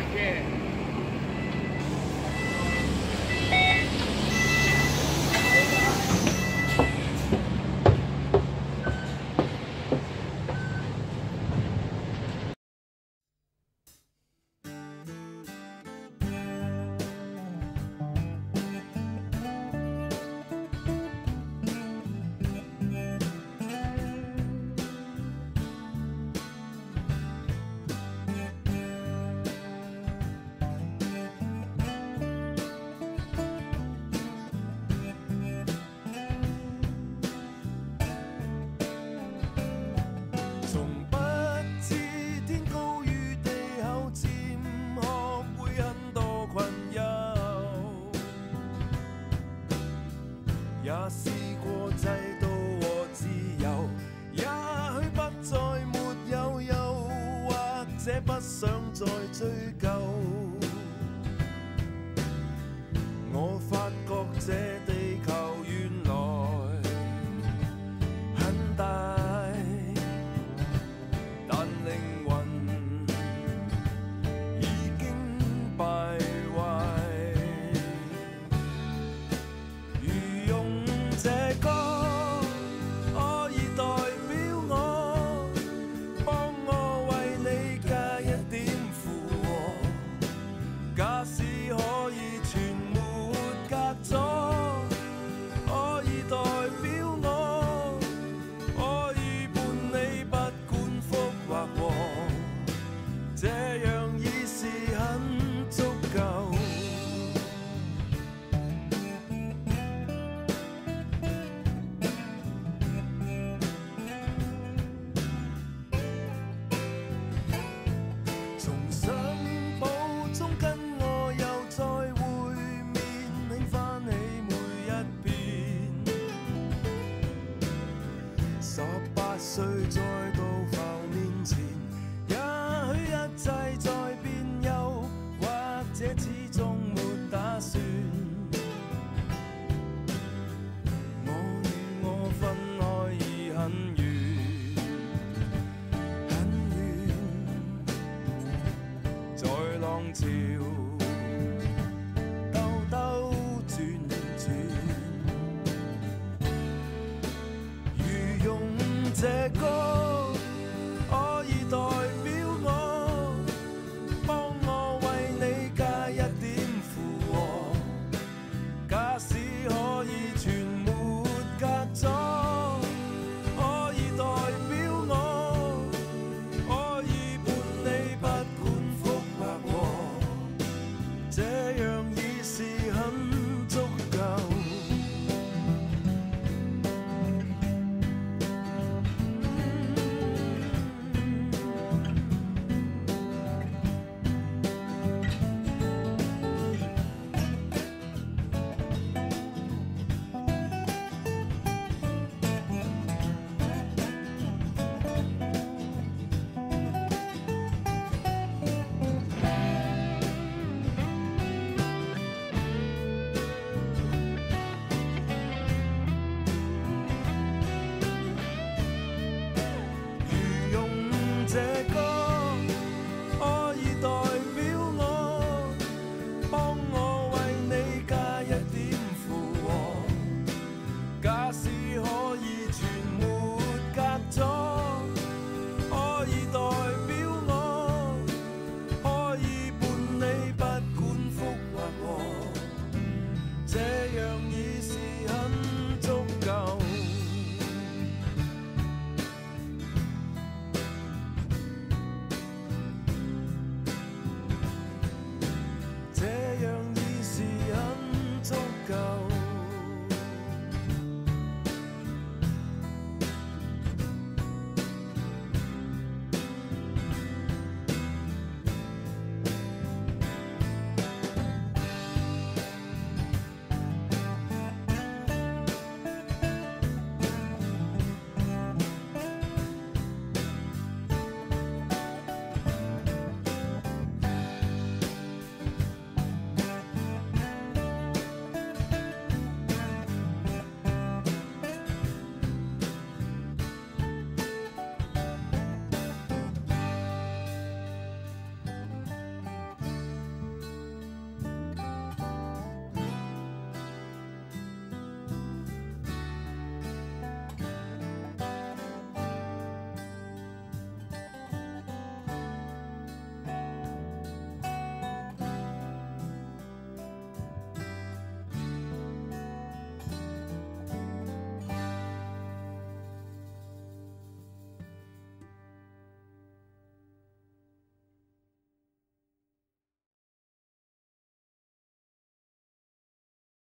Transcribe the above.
Porque也試過制度和自由，也許不再沒有，又或者不想再追究。我發覺這地球原來很大，但靈魂已經敗壞。這歌可以代表我，幫我為你加一點附和。假使可以全沒隔阻，可以代表我，可以伴你不管福或禍，這樣已是很足夠。18歲再到浮面前，也許一切在變，又或者始終沒打算。我與我分開已很遠，很遠，在浪潮